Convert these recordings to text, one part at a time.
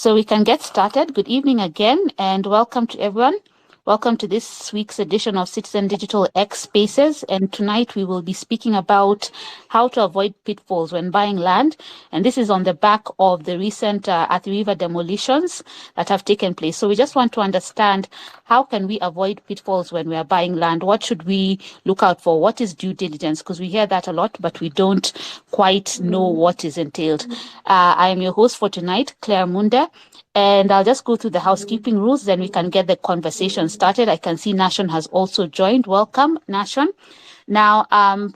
So we can get started. Good evening again, and welcome to everyone. Welcome to this week's edition of Citizen Digital X Spaces. And tonight we will be speaking about how to avoid pitfalls when buying land. And this is on the back of the recent Athi River demolitions that have taken place. So we just want to understand, how can we avoid pitfalls when we are buying land? What should we look out for? What is due diligence? Because we hear that a lot, but we don't quite know what is entailed. I am your host for tonight, Claire Munda. And I'll just go through the housekeeping rules, then we can get the conversation started. I can see Nashon has also joined. Welcome, Nashon. Now,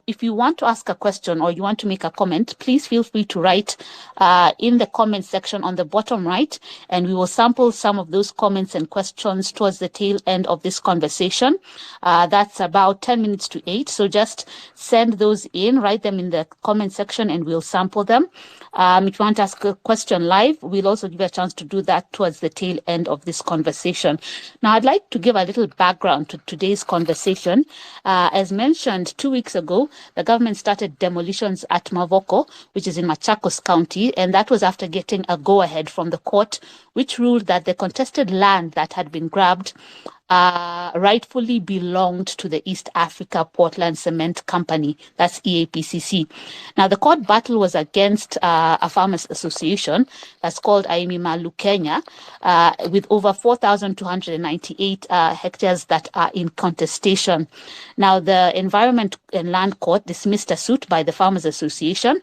if you want to ask a question or you want to make a comment, please feel free to write in the comment section on the bottom right, and we will sample some of those comments and questions towards the tail end of this conversation. That's about 10 minutes to 8. So just send those in, write them in the comment section, and we'll sample them. If you want to ask a question live, we'll also give you a chance to do that towards the tail end of this conversation. Now, I'd like to give a little background to today's conversation. As mentioned, 2 weeks ago, the government started demolitions at Mavoko, which is in Machakos County, and that was after getting a go-ahead from the court, which ruled that the contested land that had been grabbed rightfully belonged to the East Africa Portland Cement Company, that's EAPCC. Now, the court battle was against a farmers association that's called Aimima Lukenya, with over 4,298 hectares that are in contestation. Now, the Environment and Land Court dismissed a suit by the farmers association,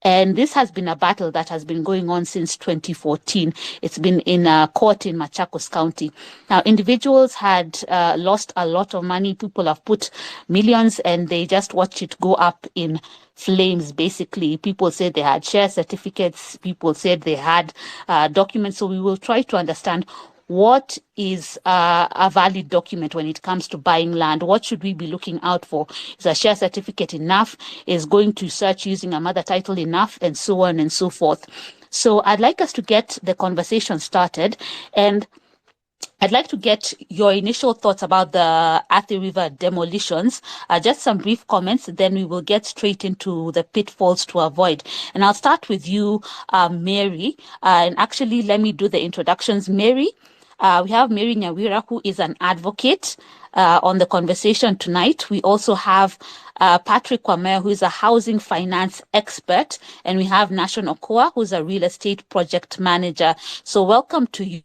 and this has been a battle that has been going on since 2014. It's been in a court in Machakos County. Now, individuals had lost a lot of money. People have put millions, and they just watch it go up in flames, basically. People said they had share certificates. People said they had documents. So we will try to understand, what is a valid document when it comes to buying land? What should we be looking out for? Is a share certificate enough? Is going to search using a mother title enough? And so on and so forth. So I'd like us to get the conversation started, and I'd like to get your initial thoughts about the Athi River demolitions, just some brief comments, then we will get straight into the pitfalls to avoid. And I'll start with you, Mary, and actually let me do the introductions. Mary, we have Mary Nyawira, who is an advocate on the conversation tonight. We also have Patrick Kwame, who is a housing finance expert, and we have Nashon Okoa, who's a real estate project manager. So welcome to you.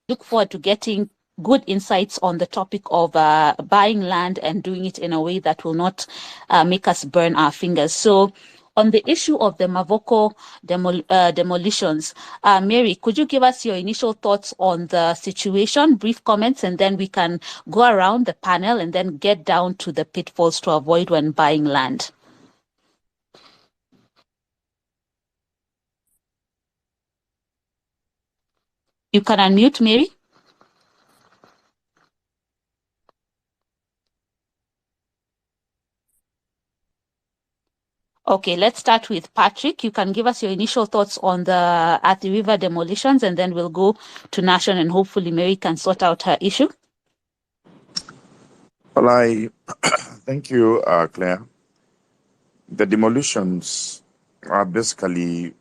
Look forward to getting good insights on the topic of buying land and doing it in a way that will not make us burn our fingers. So on the issue of the Mavoko demolitions, Mary, could you give us your initial thoughts on the situation, brief comments, and then we can go around the panel and then get down to the pitfalls to avoid when buying land? You can unmute, Mary. Okay, let's start with Patrick. You can give us your initial thoughts on the Athi River demolitions, and then we'll go to Nashon, and hopefully Mary can sort out her issue. Well, thank you, Claire. The demolitions are basically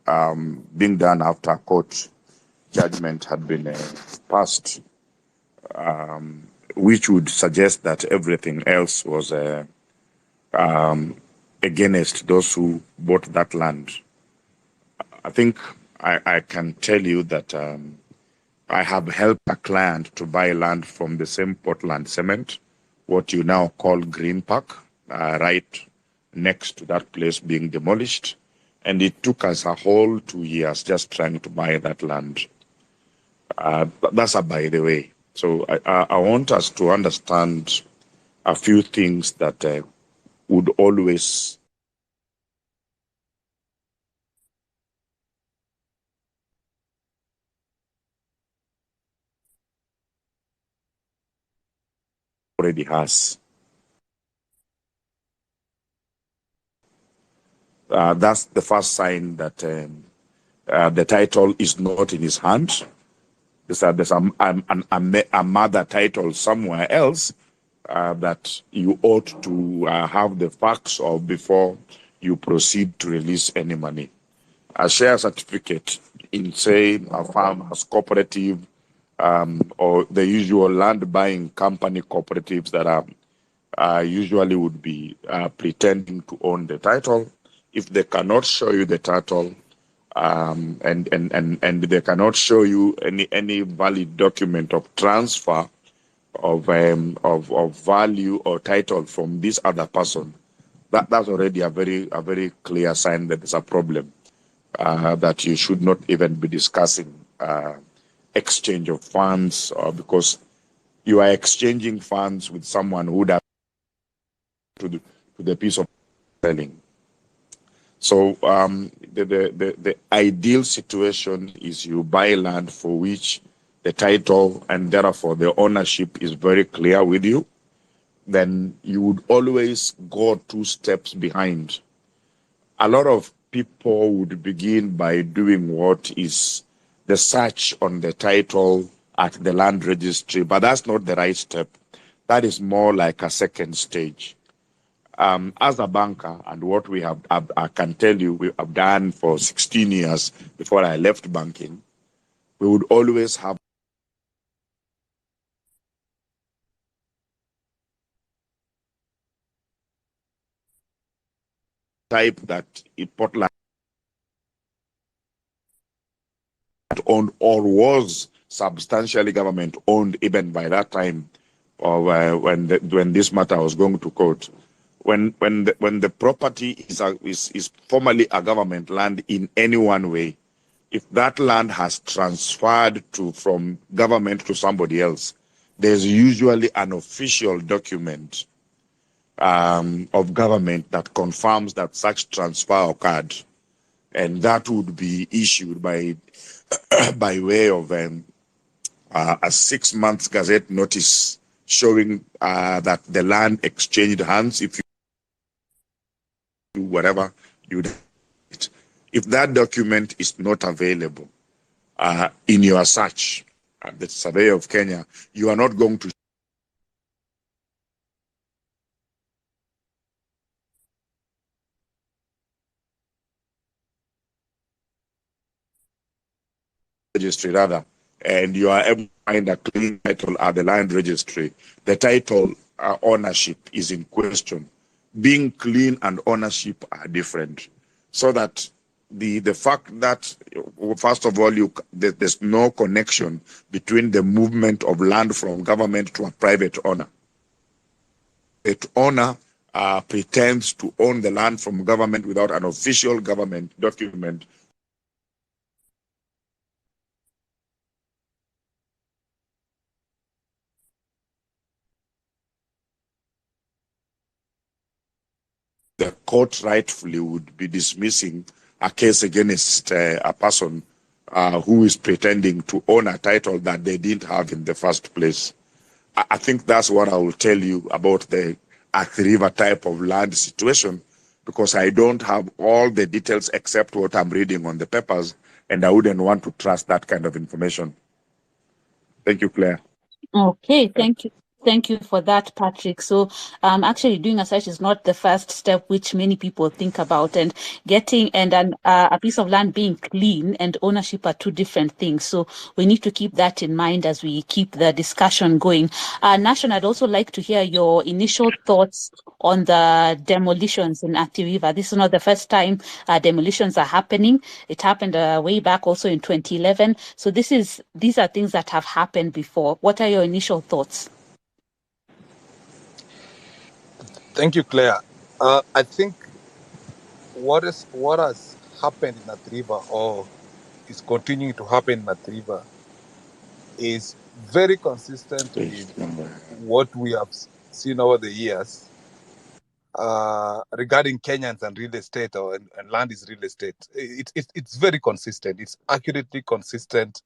being done after court judgment had been passed, which would suggest that everything else was against those who bought that land. I think I can tell you that I have helped a client to buy land from the same Portland Cement, what you now call Green Park, right next to that place being demolished. And it took us a whole 2 years just trying to buy that land. That's a by the way. So I want us to understand a few things that would always already has. That's the first sign that the title is not in his hand. There's a mother title somewhere else that you ought to have the facts of before you proceed to release any money. a share certificate in, say, a farmers cooperative, or the usual land buying company cooperatives that are usually would be pretending to own the title. If they cannot show you the title, and they cannot show you any valid document of transfer of value or title from this other person, that's already a very clear sign that there's a problem, that you should not even be discussing exchange of funds, because you are exchanging funds with someone who does to the piece of selling. So the ideal situation is you buy land for which the title and therefore the ownership is very clear with you. Then you would always go 2 steps behind. A lot of people would begin by doing what is the search on the title at the land registry, but that's not the right step. That is more like a second stage. As a banker, and what we have, I can tell you, we have done for 16 years before I left banking, we would always have type that Portland owned or was substantially government owned even by that time, or when this matter was going to court. When the property is formally a government land in any one way, if that land has transferred from government to somebody else, there's usually an official document of government that confirms that such transfer occurred, and that would be issued by by way of a 6 months Gazette notice showing that the land exchanged hands. If you do whatever you do, if that document is not available in your search at the Survey of Kenya, you are not going to registry rather, and you are able to find a clean title at the land registry. The title ownership is in question. Being clean and ownership are different. So that the fact that, first of all, there's no connection between the movement of land from government to a private owner. Private owner pretends to own the land from government without an official government document. The court rightfully would be dismissing a case against a person who is pretending to own a title that they didn't have in the first place. I think that's what I will tell you about the Athi River type of land situation, because I don't have all the details except what I'm reading on the papers, and I wouldn't want to trust that kind of information. Thank you, Claire. Okay, thank you. Thank you for that, Patrick. So, actually doing a search is not the first step, which many people think about, and getting a piece of land being clean and ownership are 2 different things. So we need to keep that in mind as we keep the discussion going. Nation, I'd also like to hear your initial thoughts on the demolitions in Athi River. This is not the first time demolitions are happening. It happened way back also in 2011. So these are things that have happened before. What are your initial thoughts? Thank you, Claire. I think what has happened in Athi River, or is continuing to happen in Athi River, is very consistent with what we have seen over the years regarding Kenyans and real estate, and land is real estate. It's very consistent. It's accurately consistent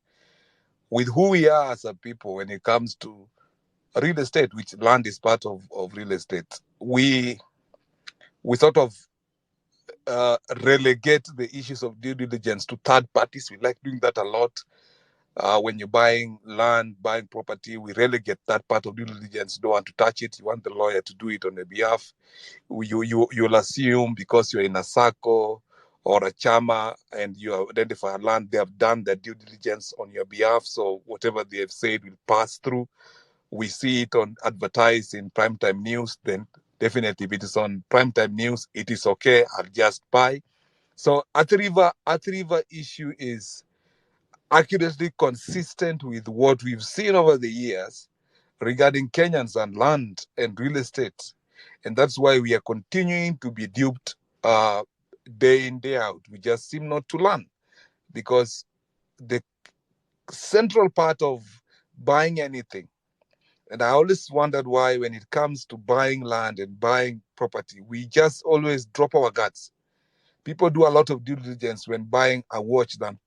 with who we are as a people when it comes to real estate, which land is part of real estate. We sort of relegate the issues of due diligence to third parties. We like doing that a lot. When you're buying land, buying property, we relegate that part of due diligence. You don't want to touch it. You want the lawyer to do it on your behalf. You'll assume because you're in a circle or a chama and you identify a land, they have done their due diligence on your behalf. So whatever they have said will pass through. We see it on advertised in primetime news, then definitely if it is on primetime news, it is okay. I'll just buy. So Athi River issue is accurately consistent with what we've seen over the years regarding Kenyans and land and real estate. And that's why we are continuing to be duped day in, day out. We just seem not to learn because the central part of buying anything, and I always wondered why when it comes to buying land and buying property, we just always drop our guards. People do a lot of due diligence when buying a watch than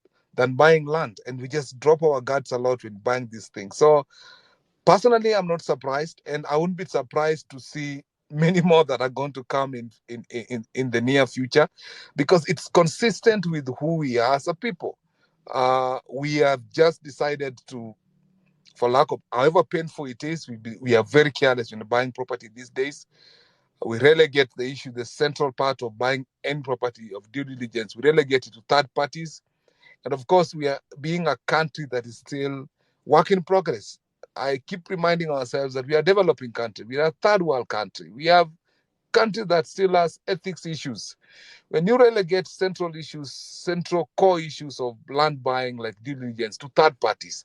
buying land, and we just drop our guards a lot when buying these things. So personally, I'm not surprised, and I wouldn't be surprised to see many more that are going to come in the near future, because it's consistent with who we are as a people. We have just decided to, for lack of, however painful it is, we are very careless when buying property these days. We relegate the issue, the central part of buying any property of due diligence, we relegate it to third parties. And of course, we are being a country that is still work in progress. I keep reminding ourselves that we are a developing country. We are a third world country. We have country that still has ethics issues. When you relegate central issues, central core issues of land buying like due diligence to third parties,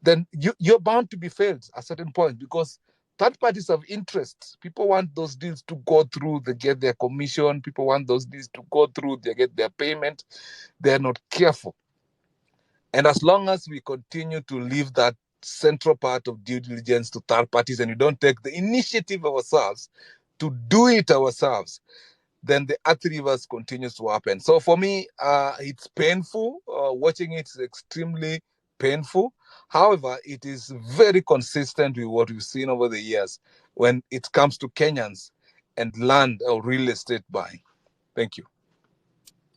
then you're bound to be failed at a certain point, because third parties have interests. People want those deals to go through, they get their commission. People want those deals to go through, they get their payment. They're not careful. And as long as we continue to leave that central part of due diligence to third parties and we don't take the initiative ourselves to do it ourselves, then the Athi Rivers continues to happen. So for me, it's painful. Watching it is extremely painful. However, it is very consistent with what we've seen over the years when it comes to Kenyans and land or real estate buying. Thank you.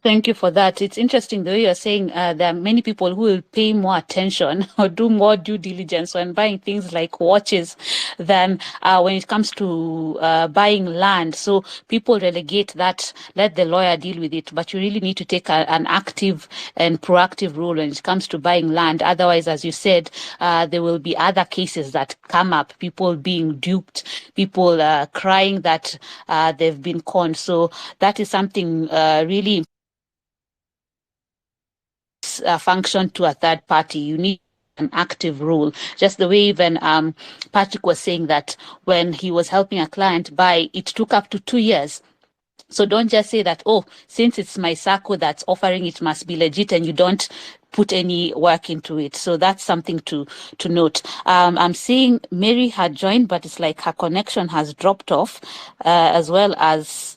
Thank you for that. It's interesting the way you're saying there are many people who will pay more attention or do more due diligence when buying things like watches than when it comes to buying land. So people relegate that, let the lawyer deal with it. But you really need to take an active and proactive role when it comes to buying land. Otherwise, as you said, there will be other cases that come up, people being duped, people crying that they've been conned. So that is something really function to a third party. You need an active role, just the way even Patrick was saying that when he was helping a client buy, it took up to 2 years. So don't just say that, oh, since it's my SACCO that's offering, it must be legit, and you don't put any work into it. So that's something to note. I'm seeing Mary had joined, but it's like her connection has dropped off, as well as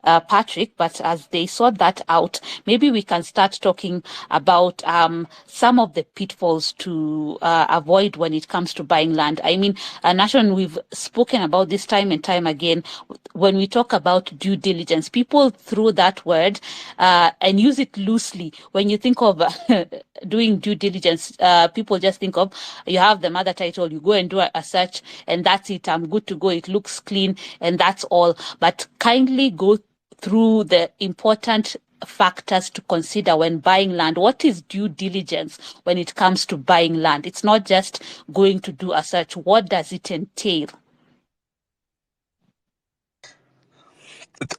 Patrick, but as they sort that out, maybe we can start talking about some of the pitfalls to avoid when it comes to buying land. I mean, Nation, we've spoken about this time and time again. When we talk about due diligence, people throw that word and use it loosely. When you think of doing due diligence, people just think of, you have the mother title, you go and do a search, and that's it. I'm good to go. It looks clean, and that's all. But kindly go through the important factors to consider when buying land. What is due diligence when it comes to buying land? It's not just going to do a search. What does it entail?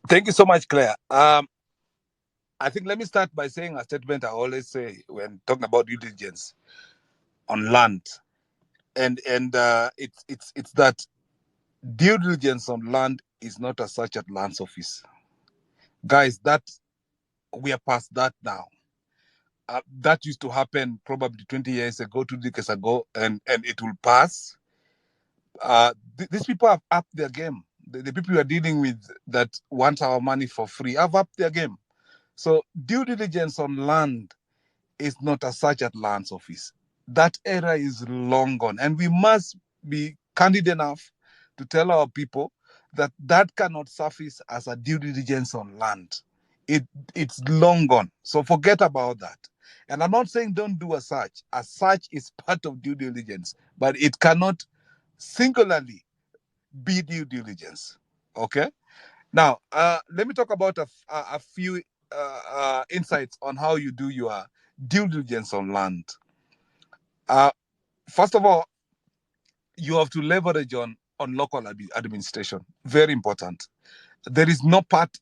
Thank you so much, Claire. I think let me start by saying a statement I always say when talking about due diligence on land, and it's that due diligence on land is not a search at lands office, guys. That we are past that now. That used to happen probably 20 years ago, 2 decades ago, and it will pass. These people have upped their game. The people we are dealing with that want our money for free have upped their game. So due diligence on land is not a search at lands office. That era is long gone, and we must be candid enough to tell our people that that cannot surface as a due diligence on land. It's long gone. So forget about that. And I'm not saying don't do a search. A search is part of due diligence, but it cannot singularly be due diligence. Okay. Now, let me talk about a few insights on how you do your due diligence on land. First of all, you have to leverage on local administration. Very important. There is no part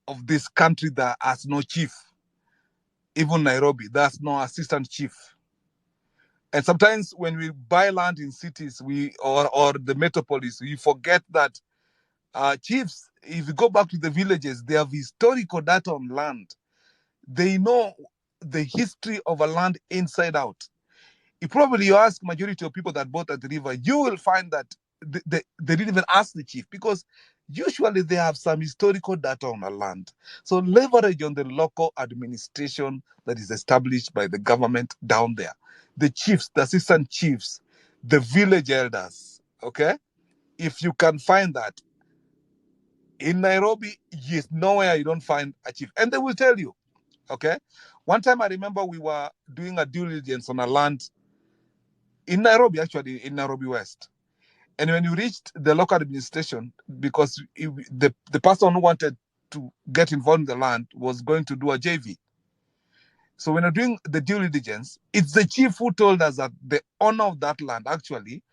of this country that has no chief. Even Nairobi, there's no assistant chief. And sometimes when we buy land in cities, or the metropolis, we forget that chiefs, if you go back to the villages, they have historical data on land. They know the history of a land inside out. If probably you ask majority of people that bought at the river, you will find that they didn't even ask the chief, because usually they have some historical data on a land. So leverage on the local administration that is established by the government down there. The chiefs, the assistant chiefs, the village elders, okay? If you can find that, in Nairobi, yes, nowhere you don't find a chief. And they will tell you, okay? One time I remember we were doing a due diligence on a land in Nairobi, actually, in Nairobi West. And when you reached the local administration, because the person who wanted to get involved in the land was going to do a JV. So when you're doing the due diligence, it's the chief who told us that the owner of that land actually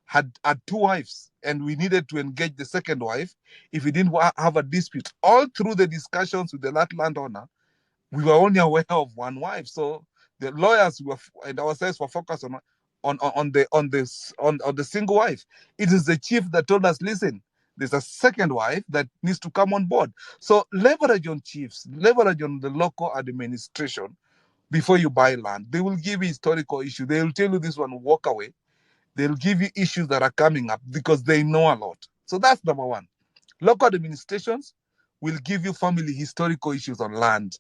had 2 wives, and we needed to engage the second wife if we didn't have a dispute. All through the discussions with the landowner, we were only aware of 1 wife. So the lawyers and ourselves were focused on the single wife. It is the chief that told us, listen, there's a second wife that needs to come on board. So leverage on chiefs, leverage on the local administration before you buy land. They will give you historical issues. They will tell you this one, walk away. They'll give you issues that are coming up because they know a lot. So that's number 1. Local administrations will give you family historical issues on land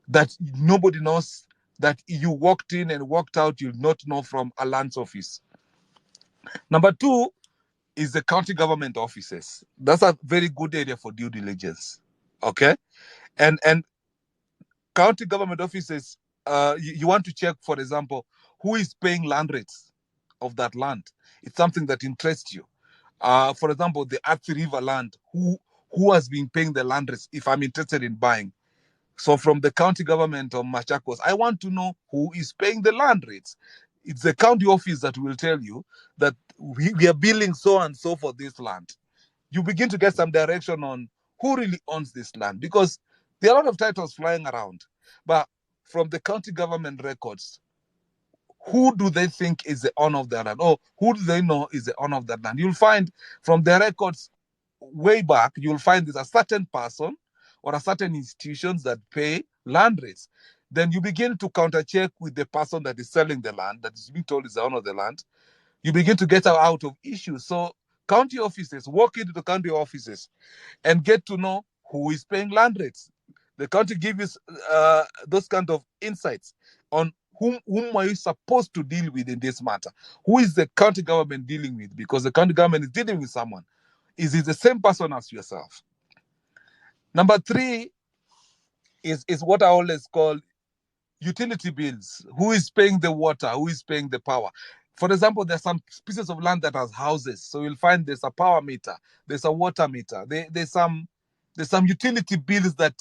that nobody knows, that you walked in and walked out, you'll not know from a lands office. Number 2 is the county government offices. That's a very good area for due diligence. Okay? And county government offices, you want to check, for example, who is paying land rates of that land. It's something that interests you. For example, the Athi River land, who has been paying the land rates if I'm interested in buying. So from the county government of Machakos, I want to know who is paying the land rates. It's the county office that will tell you that we are billing so and so for this land. You begin to get some direction on who really owns this land, because there are a lot of titles flying around. But from the county government records, who do they think is the owner of that land? Or who do they know is the owner of that land? You'll find from the records way back, you'll find there's a certain person or a certain institutions that pay land rates. Then you begin to counter-check with the person that is selling the land, that is being told is the owner of the land. You begin to get out of issues. So county offices, walk into the county offices and get to know who is paying land rates. The county gives you those kind of insights on whom are you supposed to deal with in this matter. Who is the county government dealing with? Because the county government is dealing with someone. Is it the same person as yourself? Number 3 is what I always call utility bills. Who is paying the water? Who is paying the power? For example, there's some pieces of land that has houses. So you'll find there's a power meter, there's a water meter, there's some utility bills that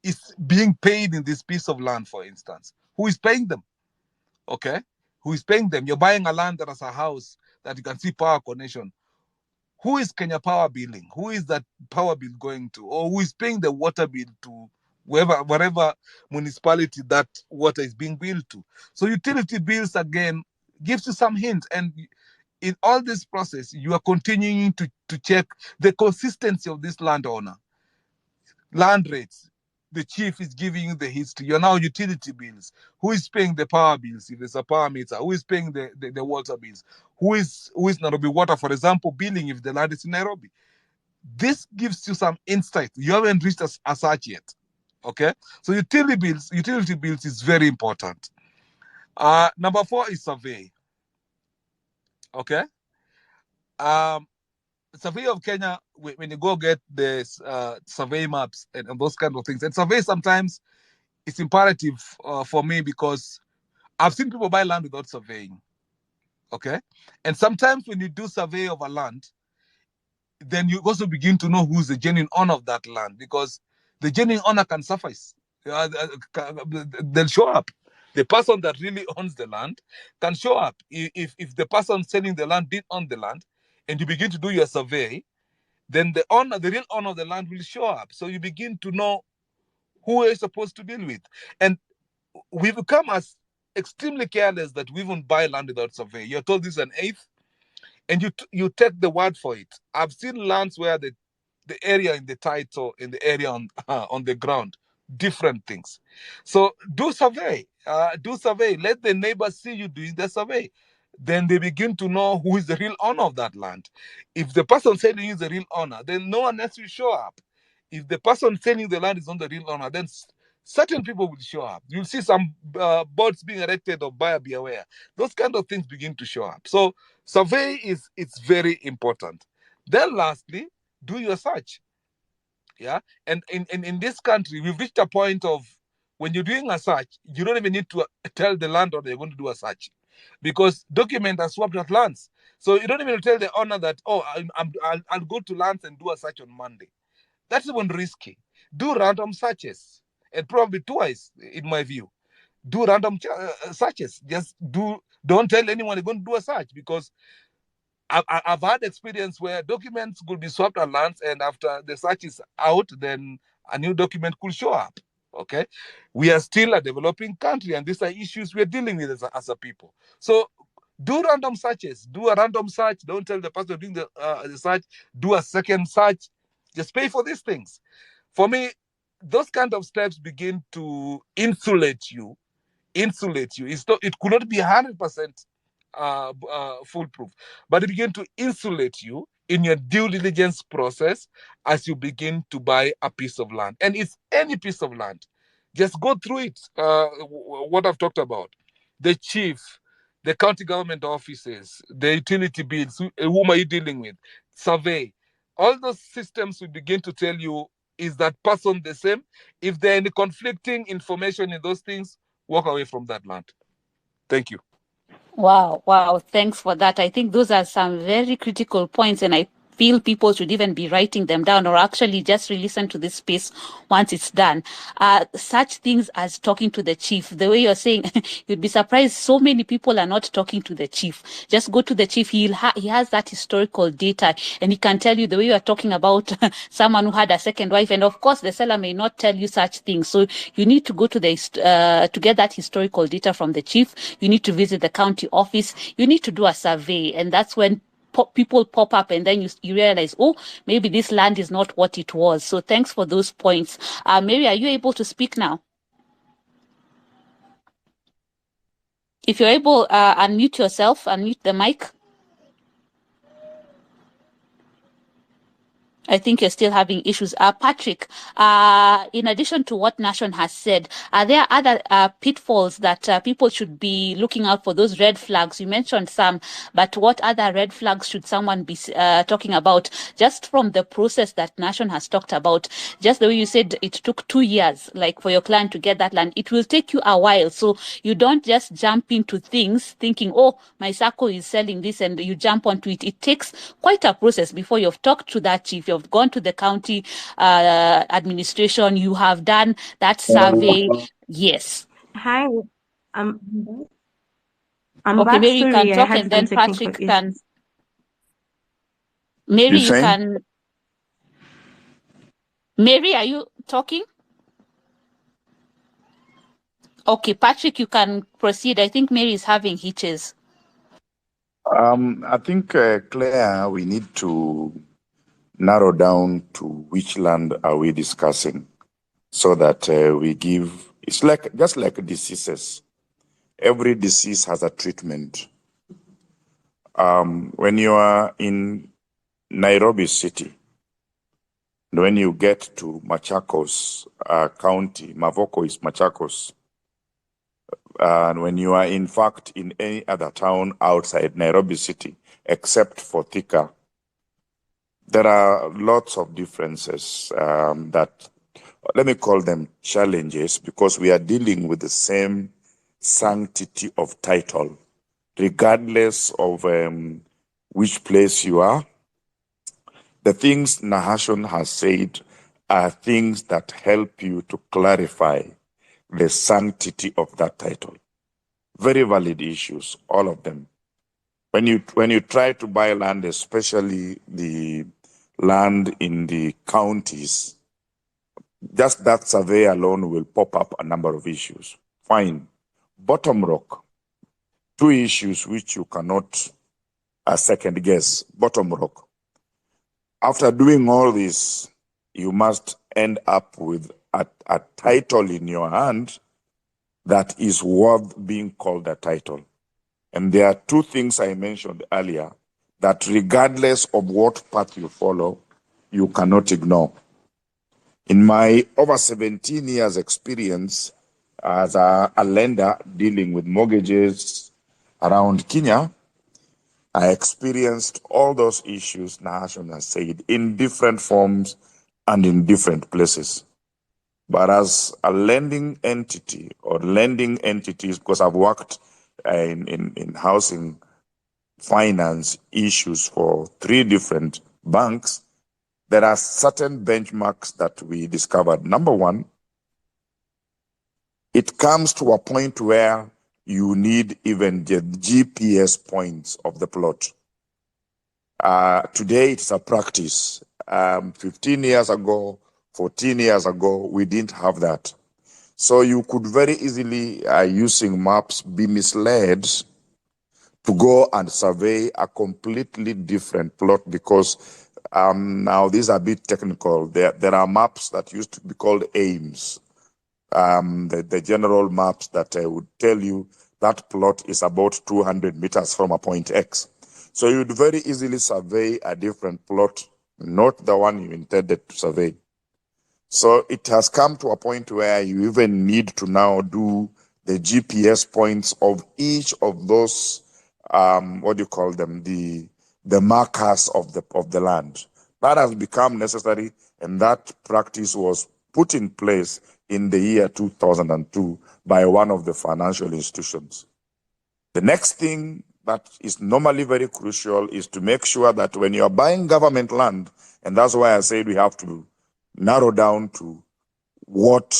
is being paid in this piece of land, for instance. Who is paying them? Okay? Who is paying them? You're buying a land that has a house that you can see power connection. Who is Kenya Power billing? Who is that power bill going to? Or who is paying the water bill to wherever municipality that water is being billed to? So utility bills, again, gives you some hints. And in all this process, you are continuing to check the consistency of this landowner. Land rates. The chief is giving you the history. You're now utility bills. Who is paying the power bills if there's a power meter? Who is paying the water bills? Who is Nairobi Water, for example, billing if the land is in Nairobi? This gives you some insight. You haven't reached a such yet. Okay? So utility bills is very important. Number 4 is survey. Okay? Survey of Kenya, when you go get the survey maps and those kind of things, and survey sometimes it's imperative for me because I've seen people buy land without surveying. Okay? And sometimes when you do survey of a land, then you also begin to know who's the genuine owner of that land, because the genuine owner can suffice. they'll show up. The person that really owns the land can show up. If the person selling the land did own the land, and you begin to do your survey, then the real owner of the land will show up. So you begin to know who you're supposed to deal with. And we become as extremely careless that we even buy land without survey. You're told this is an eighth, and you take the word for it. I've seen lands where the area in the title, in the area on the ground, different things. So do survey. Let the neighbors see you doing the survey. Then they begin to know who is the real owner of that land. If the person selling you is the real owner, then no one else will show up. If the person selling the land is not the real owner, then certain people will show up. You'll see some boards being erected of buyer be aware. Those kind of things begin to show up. So survey it's very important. Then lastly, do your search. Yeah. And in this country, we've reached a point of when you're doing a search, you don't even need to tell the landlord you're going to do a search, because documents are swapped at lands. So you don't even tell the owner that, oh, I'll go to lands and do a search on Monday. That's even risky. Do random searches, and probably twice, in my view. Do random searches. Don't tell anyone you're going to do a search, because I've had experience where documents could be swapped at lands, and after the search is out, then a new document could show up. Okay, we are still a developing country, and these are issues we're dealing with as a people. So do random searches. Do a random search. Don't tell the person doing the search. Do a second search. Just pay for these things. For me, those kind of steps begin to insulate you. It could not be 100% foolproof, but it begin to insulate you in your due diligence process as you begin to buy a piece of land. And it's any piece of land. Just go through it. What I've talked about, the chief, the county government offices, the utility bills, whom are you dealing with, survey. All those systems will begin to tell you, is that person the same? If there are any conflicting information in those things, walk away from that land. Thank you. Wow. Thanks for that. I think those are some very critical points, and I feel people should even be writing them down, or actually just listen to this space once it's done. Such things as talking to the chief, the way you're saying, you'd be surprised so many people are not talking to the chief. Just go to the chief. He has that historical data, and he can tell you the way you're talking about someone who had a second wife. And of course, the seller may not tell you such things. So you need to go to to get that historical data from the chief. You need to visit the county office. You need to do a survey, and that's when people pop up, and then you realize, oh, maybe this land is not what it was. So thanks for those points. Mary, are you able to speak now? If you're able, unmute yourself, unmute the mic. I think you're still having issues. Patrick, in addition to what Nation has said, are there other pitfalls that people should be looking out for, those red flags? You mentioned some, but what other red flags should someone be talking about, just from the process that Nation has talked about? Just the way you said it took 2 years, like for your client to get that land, it will take you a while. So you don't just jump into things thinking, oh, my circle is selling this, and you jump onto it. It takes quite a process before you've talked to that chief, you've gone to the county administration, you have done that survey. Yes. Hi, I'm Okay, back. Mary, you can Sorry, I talk, had and some then technical Patrick can. issues. Mary, You saying? can. Mary, are you talking? Okay, Patrick, you can proceed. I think Mary is having hitches. I think, Claire, we need to narrow down to which land are we discussing, so that we give. It's like just like diseases. Every disease has a treatment. When you are in Nairobi City, when you get to Machakos County, Mavoko is Machakos. And when you are, in fact, in any other town outside Nairobi City, except for Thika, there are lots of differences that, let me call them challenges, because we are dealing with the same sanctity of title, regardless of which place you are. The things Nahashon has said are things that help you to clarify the sanctity of that title. Very valid issues, all of them. When you try to buy land, especially the land in the counties, just that survey alone will pop up a number of issues. Fine. Bottom Rock, two issues which you cannot second guess. Bottom Rock. After doing all this, you must end up with a title in your hand that is worth being called a title. And there are two things I mentioned earlier that regardless of what path you follow, you cannot ignore. In my over 17 years experience as a lender dealing with mortgages around Kenya, I experienced all those issues Nahashon has said in different forms and in different places. But as a lending entity or lending entities, because I've worked in housing finance issues for 3 different banks, there are certain benchmarks that we discovered. Number one, it comes to a point where you need even the GPS points of the plot. Today, it's a practice. 15 years ago, 14 years ago, we didn't have that. So you could very easily, using maps, be misled to go and survey a completely different plot because now these are a bit technical. There are maps that used to be called AIMS. The general maps that would tell you that plot is about 200 meters from a point X. So you'd very easily survey a different plot, not the one you intended to survey. So it has come to a point where you even need to now do the GPS points of each of those, what do you call them, the markers of the land. That has become necessary, and that practice was put in place in the year 2002 by one of the financial institutions. The next thing that is normally very crucial is to make sure that when you are buying government land, and that's why I said we have to narrow down to what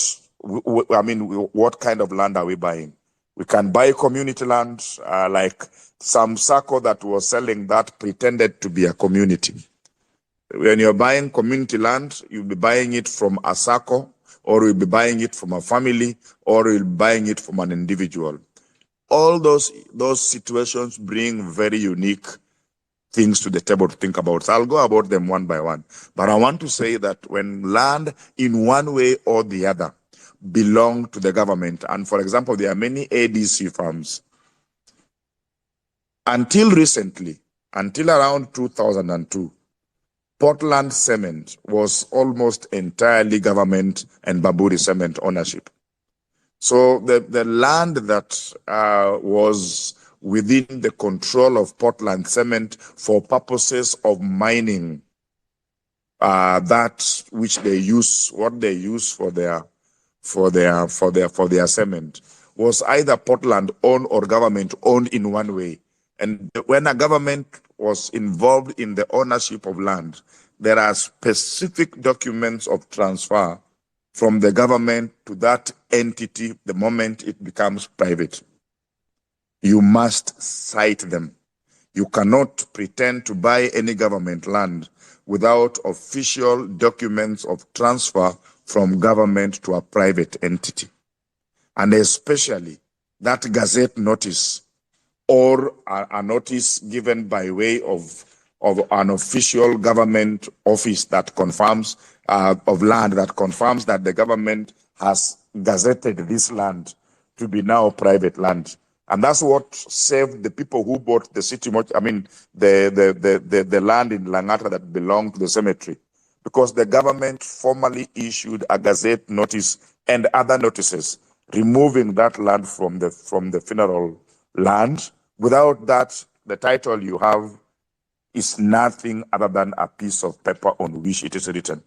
kind of land are we buying. We can buy community land, like some SACCO that was selling that pretended to be a community. When you're buying community land, you'll be buying it from a SACCO, or you'll be buying it from a family, or you'll be buying it from an individual. All those situations bring very unique things to the table to think about. So I'll go about them one by one. But I want to say that when land in one way or the other belong to the government, and for example, there are many ADC farms. Until recently, until around 2002, Portland Cement was almost entirely government and Bamburi Cement ownership. So the land that was within the control of Portland Cement for purposes of mining, that which they use, what they use for their cement, was either Portland owned or government owned in one way. And when a government was involved in the ownership of land, there are specific documents of transfer from the government to that entity the moment it becomes private. You must cite them. You cannot pretend to buy any government land without official documents of transfer from government to a private entity. And especially that gazette notice or a notice given by way of an official government office that confirms of land that confirms that the government has gazetted this land to be now private land. And that's what saved the people who bought the city, the land in Langata that belonged to the cemetery, because the government formally issued a gazette notice and other notices removing that land from the funeral land. Without that, the title you have is nothing other than a piece of paper on which it is written.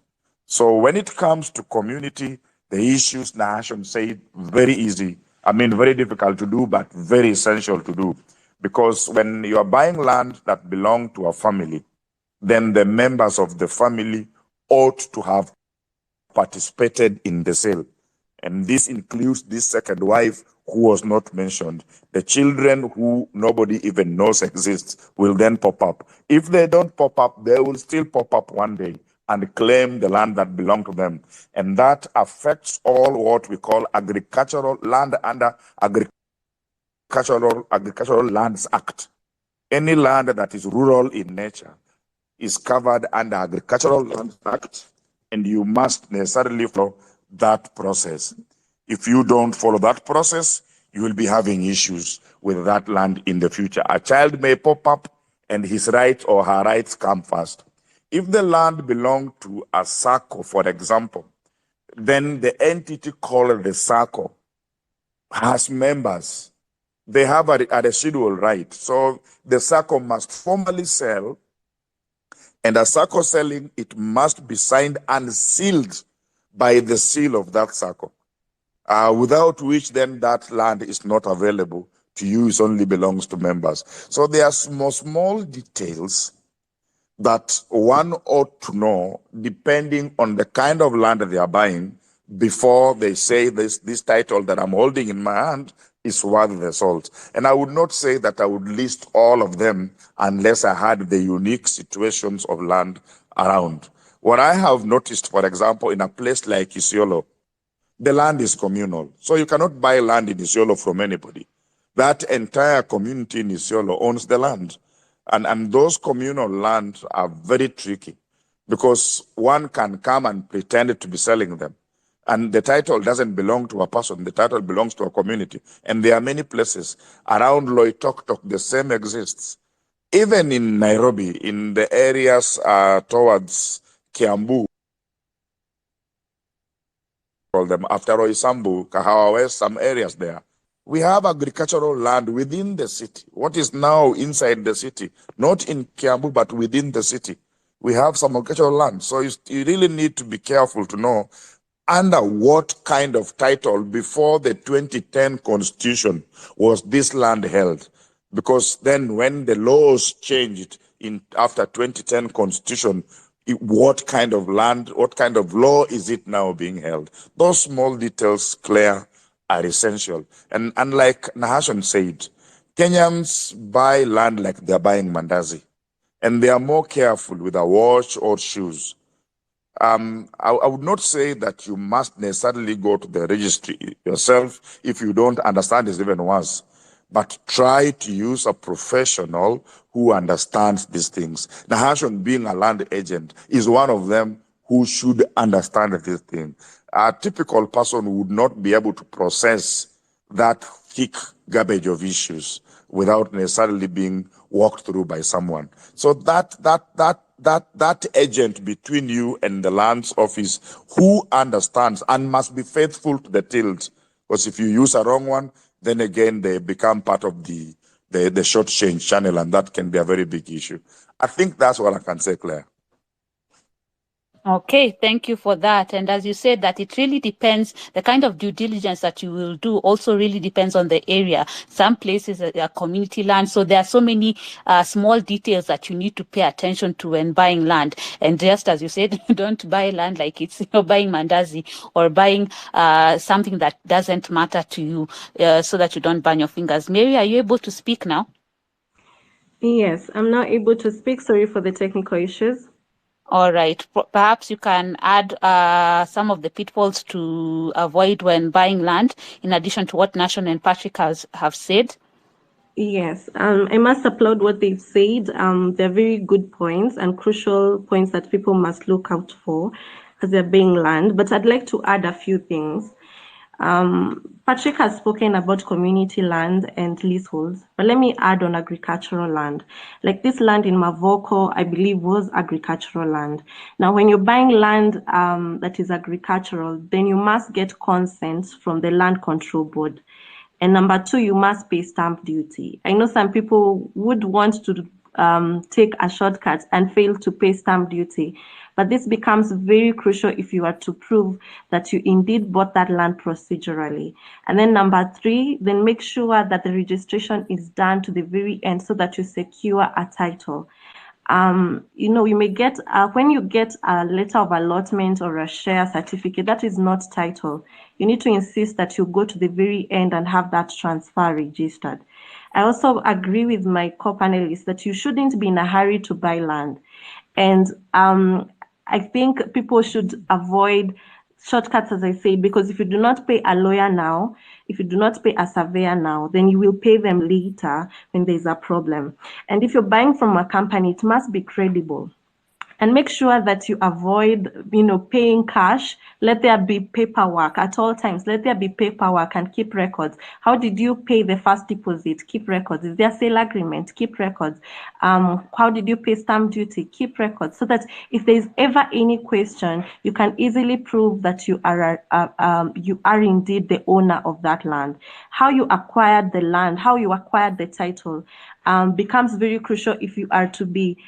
So when it comes to community, the issues Nahashon said, very easy. Very difficult to do, but very essential to do. Because when you are buying land that belongs to a family, then the members of the family ought to have participated in the sale. And this includes this second wife who was not mentioned. The children who nobody even knows exist will then pop up. If they don't pop up, they will still pop up one day and claim the land that belonged to them. And that affects all what we call agricultural land under Agricultural Lands Act. Any land that is rural in nature is covered under Agricultural Lands Act, and you must necessarily follow that process. If you don't follow that process, you will be having issues with that land in the future. A child may pop up and his rights or her rights come first. If the land belonged to a SACCO, for example, then the entity called the SACCO has members. They have a residual right. So the SACCO must formally sell, and a SACCO selling, it must be signed and sealed by the seal of that SACCO, without which then that land is not available to you, it only belongs to members. So there are small details that one ought to know depending on the kind of land that they are buying before they say this title that I'm holding in my hand is worth the salt. And I would not say that I would list all of them unless I had the unique situations of land around. What I have noticed, for example, in a place like Isiolo, the land is communal. So you cannot buy land in Isiolo from anybody. That entire community in Isiolo owns the land. And those communal lands are very tricky because one can come and pretend to be selling them. And the title doesn't belong to a person, the title belongs to a community. And there are many places around Loitoktok, the same exists. Even in Nairobi, in the areas towards Kiambu, call them after Roysambu, Kahawa West, some areas there. We have agricultural land within the city. What is now inside the city, not in Kiambu, but within the city. We have some agricultural land. So you really need to be careful to know under what kind of title before the 2010 constitution was this land held. Because then when the laws changed after 2010 constitution, what kind of land, what kind of law is it now being held? Those small details, Claire, are essential. And like Nahashon said, Kenyans buy land like they're buying mandazi, and they are more careful with a watch or shoes. I would not say that you must necessarily go to the registry yourself if you don't understand it even once, but try to use a professional who understands these things. Nahashon, being a land agent, is one of them who should understand this thing. A typical person would not be able to process that thick garbage of issues without necessarily being walked through by someone. So that agent between you and the lands office who understands and must be faithful to the tills, because if you use a wrong one, then again they become part of the short change channel, and that can be a very big issue. I think that's what I can say, Claire. Okay, thank you for that. And as you said, that it really depends, the kind of due diligence that you will do also really depends on the area. Some places are community land, so there are so many small details that you need to pay attention to when buying land. And just as you said, don't buy land like it's buying mandazi or buying something that doesn't matter to you, so that you don't burn your fingers. Mary, are you able to speak now? Yes, I'm not able to speak. Sorry for the technical issues. All right. Perhaps you can add some of the pitfalls to avoid when buying land, in addition to what Nahashon and Patrick have said. Yes, I must applaud what they've said. They're very good points and crucial points that people must look out for as they're buying land. But I'd like to add a few things. Patrick has spoken about community land and leaseholds, but let me add on agricultural land. Like this land in Mavoko, I believe was agricultural land. Now, when you're buying land that is agricultural, then you must get consent from the Land Control Board. And number two, you must pay stamp duty. I know some people would want to take a shortcut and fail to pay stamp duty. But this becomes very crucial if you are to prove that you indeed bought that land procedurally. And then number three, then make sure that the registration is done to the very end so that you secure a title. You may get, when you get a letter of allotment or a share certificate, that is not title. You need to insist that you go to the very end and have that transfer registered. I also agree with my co-panelists that you shouldn't be in a hurry to buy land. And I think people should avoid shortcuts, as I say, because if you do not pay a lawyer now, if you do not pay a surveyor now, then you will pay them later when there's a problem. And if you're buying from a company, it must be credible. And make sure that you avoid, paying cash. Let there be paperwork at all times. Let there be paperwork and keep records. How did you pay the first deposit? Keep records. Is there a sale agreement? Keep records. How did you pay stamp duty? Keep records, so that if there is ever any question, you can easily prove that you are indeed the owner of that land. How you acquired the land, how you acquired the title, becomes very crucial if you are to be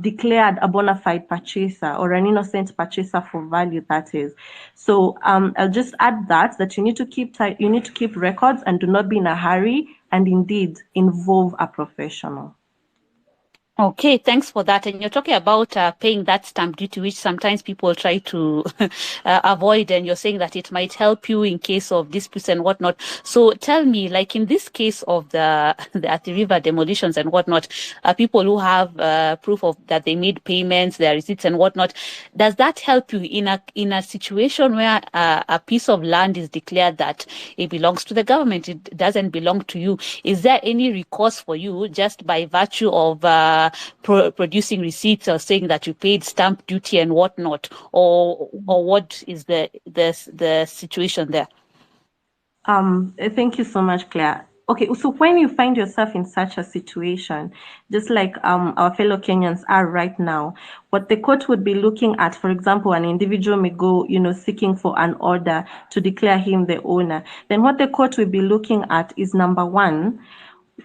declared a bona fide purchaser or an innocent purchaser for value, that is. So I'll just add that you need to keep records and do not be in a hurry, and indeed involve a professional. Okay, thanks for that. And you're talking about paying that stamp duty, which sometimes people try to avoid. And you're saying that it might help you in case of disputes and whatnot. So tell me, like in this case of the Athi River demolitions and whatnot, people who have proof of that they made payments, their receipts and whatnot, does that help you in a situation where a piece of land is declared that it belongs to the government, it doesn't belong to you? Is there any recourse for you just by virtue of producing receipts or saying that you paid stamp duty and whatnot, or what is the situation there? Thank you so much, Claire. Okay, so when you find yourself in such a situation, just like our fellow Kenyans are right now, what the court would be looking at, for example, an individual may go, seeking for an order to declare him the owner. Then what the court will be looking at is, number one,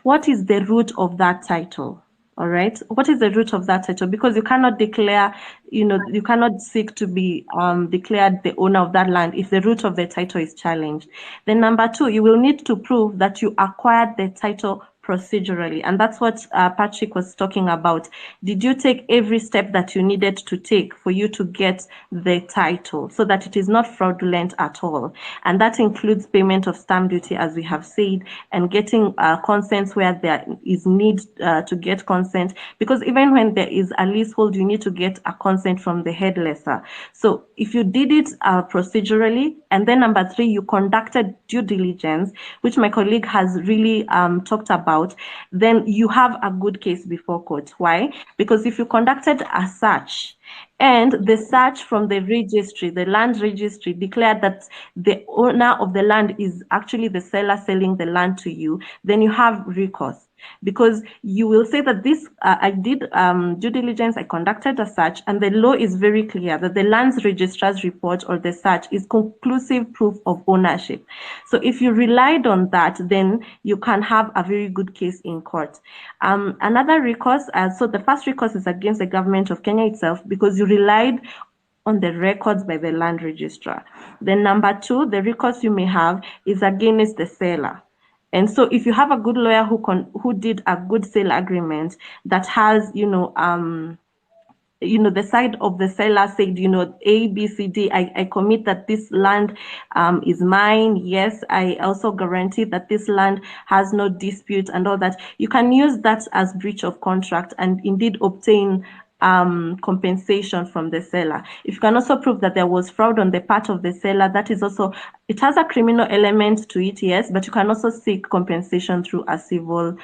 what is the root of that title? All right. What is the root of that title? Because you cannot declare, you cannot seek to be declared the owner of that land if the root of the title is challenged. Then number two, you will need to prove that you acquired the title procedurally. And that's what Patrick was talking about. Did you take every step that you needed to take for you to get the title so that it is not fraudulent at all? And that includes payment of stamp duty, as we have said, and getting consents where there is need to get consent. Because even when there is a leasehold, you need to get a consent from the head lesser. So if you did it procedurally, and then number three, you conducted due diligence, which my colleague has really talked about, then you have a good case before court. Why? Because if you conducted a search and the search from the registry, the land registry, declared that the owner of the land is actually the seller selling the land to you, then you have recourse. Because you will say that this, I did due diligence, I conducted a search, and the law is very clear that the lands registrar's report or the search is conclusive proof of ownership. So if you relied on that, then you can have a very good case in court. Another recourse, so the first recourse is against the government of Kenya itself, because you relied on the records by the land registrar. Then number two, the recourse you may have is against the seller. And so if you have a good lawyer who did a good sale agreement that has, the side of the seller said, A, B, C, D, I commit that this land is mine. Yes, I also guarantee that this land has no dispute and all that. You can use that as breach of contract and indeed obtain compensation from the seller. If you can also prove that there was fraud on the part of the seller, that is also, it has a criminal element to it, yes, but you can also seek compensation through a civil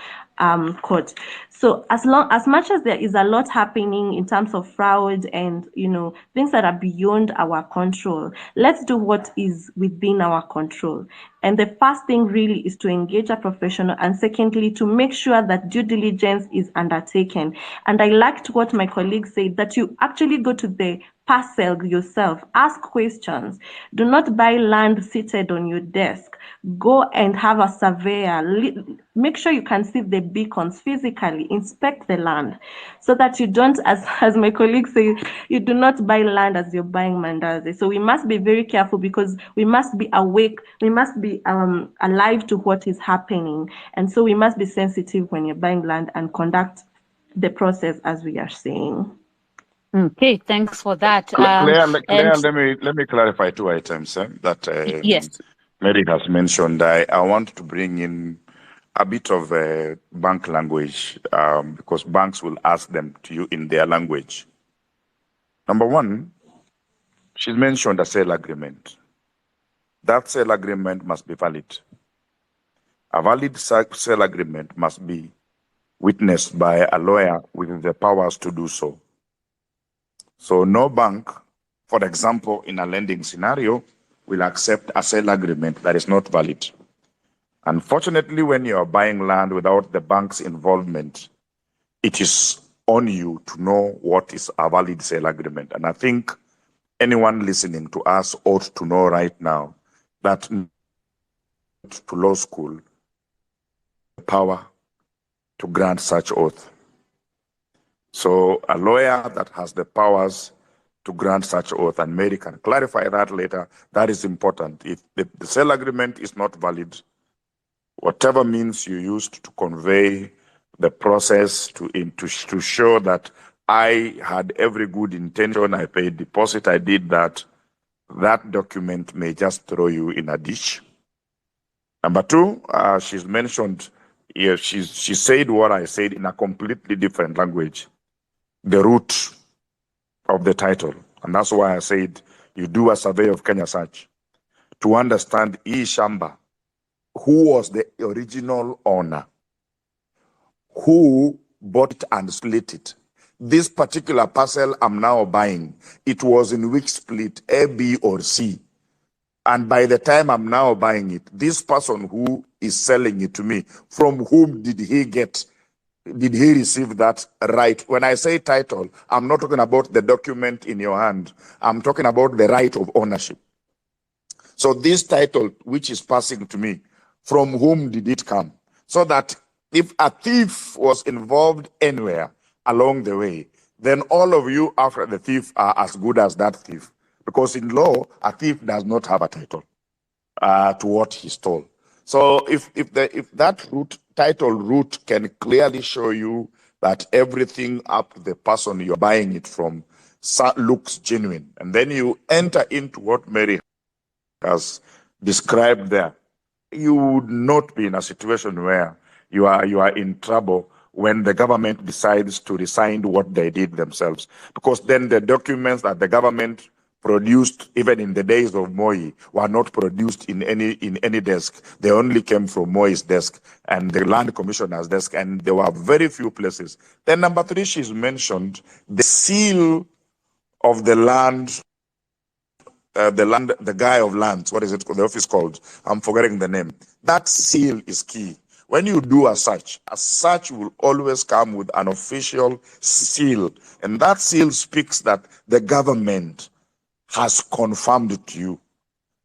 court. So as much as there is a lot happening in terms of fraud and things that are beyond our control, let's do what is within our control. And the first thing really is to engage a professional, and secondly, to make sure that due diligence is undertaken. And I liked what my colleague said, that you actually go to the parcel yourself, ask questions. Do not buy land seated on your desk. Go and have a surveyor. Make sure you can see the beacons physically, inspect the land, so that you don't, as my colleague said, you do not buy land as you're buying mandazi. So we must be very careful, because we must be awake, we must be alive to what is happening. And so we must be sensitive when you're buying land and conduct the process as we are saying. Okay, thanks for that. Claire, And let me clarify two items that yes, Mary has mentioned. I want to bring in a bit of bank language because banks will ask them to you in their language. Number one, she's mentioned a sale agreement. That sale agreement must be valid. A valid sale agreement must be witnessed by a lawyer with the powers to do so. So no bank, for example, in a lending scenario, will accept a sale agreement that is not valid. Unfortunately, when you are buying land without the bank's involvement, it is on you to know what is a valid sale agreement. And I think anyone listening to us ought to know right now that to law school, the power to grant such oath. So a lawyer that has the powers to grant such oath, and Mary can clarify that later, that is important. If the sale agreement is not valid, whatever means you used to convey the process to show that I had every good intention, I paid deposit, I did that, that document may just throw you in a ditch. Number two, she's mentioned, she said what I said in a completely different language, the root of the title. And that's why I said you do a survey of Kenya Search to understand E. Shamba, who was the original owner, who bought it and split it. This particular parcel I'm now buying, it was in which split, A, B, or C. And by the time I'm now buying it, this person who is selling it to me, from whom did he receive that right? When I say title, I'm not talking about the document in your hand. I'm talking about the right of ownership. So this title, which is passing to me, from whom did it come? So that if a thief was involved anywhere along the way, then all of you after the thief are as good as that thief. Because in law, a thief does not have a title to what he stole. So if that title root can clearly show you that everything up to the person you're buying it from looks genuine, and then you enter into what Mary has described there, you would not be in a situation where you are in trouble when the government decides to rescind what they did themselves, because then the documents that the government produced even in the days of Moi were not produced in any desk. They only came from Moi's desk and the land commissioner's desk, and there were very few places. Then number three, she's mentioned the seal of the land, the guy of lands. What is it? The office called? I'm forgetting the name. That seal is key. When you do a search will always come with an official seal, and that seal speaks that the government has confirmed it to you.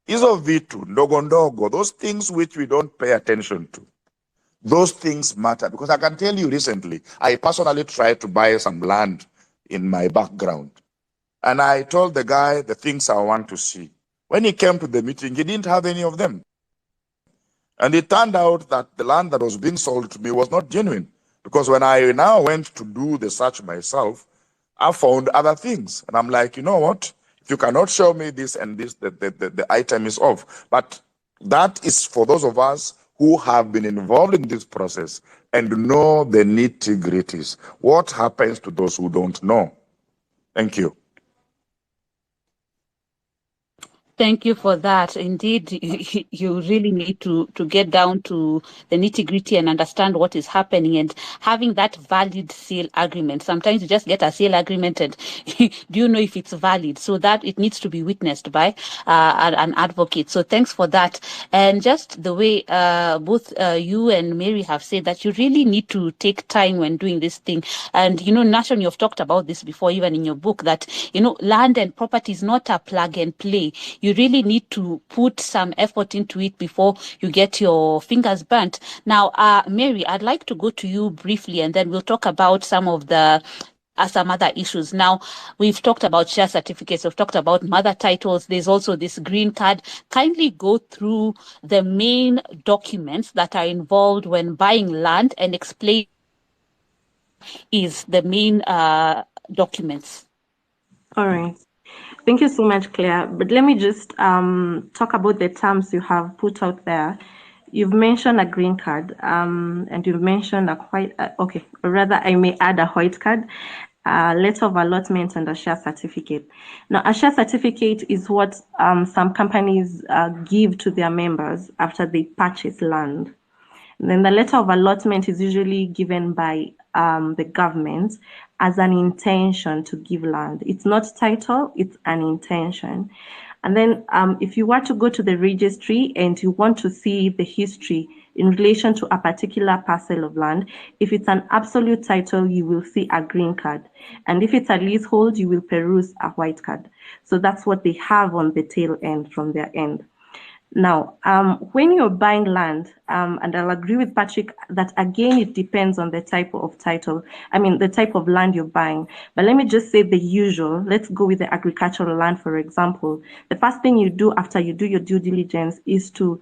Hizo vitu ndogo ndogo, those things which we don't pay attention to, those things matter. Because I can tell you recently, I personally tried to buy some land in my background. And I told the guy the things I want to see. When he came to the meeting, he didn't have any of them. And it turned out that the land that was being sold to me was not genuine. Because when I now went to do the search myself, I found other things. And I'm like, you know what? If you cannot show me this and this, the item is off. But that is for those of us who have been involved in this process and know the nitty-gritties. What happens to those who don't know? Thank you. thank you for that. Indeed, you really need to get down to the nitty-gritty and understand what is happening, and having that valid sale agreement. Sometimes you just get a sale agreement and do you know if it's valid? So that it needs to be witnessed by an advocate. So thanks for that. And just the way both you and Mary have said that you really need to take time when doing this thing. And, you know, Nation, you've talked about this before, even in your book, that, you know, land and property is not a plug and play. You really need to put some effort into it before you get your fingers burnt. Now, Mary, I'd like to go to you briefly, and then we'll talk about some of the some other issues. Now, we've talked about share certificates, we've talked about mother titles, there's also this green card. Kindly go through the main documents that are involved when buying land and explain is the main documents. All right. Thank you so much, Claire. But let me just talk about the terms you have put out there. You've mentioned a green card, and you've mentioned a white, okay, or rather I may add a white card, letter of allotment and a share certificate. Now, a share certificate is what some companies give to their members after they purchase land. And then the letter of allotment is usually given by the government as an intention to give land. It's not title, it's an intention. And then if you were to go to the registry and you want to see the history in relation to a particular parcel of land, if it's an absolute title, you will see a green card. And if it's a leasehold, you will peruse a white card. So that's what they have on the tail end from their end. Now, when you're buying land, and I'll agree with Patrick that again, it depends on the type of title, the type of land you're buying. But let me just say the usual. Let's go with the agricultural land, for example. The first thing you do after you do your due diligence is to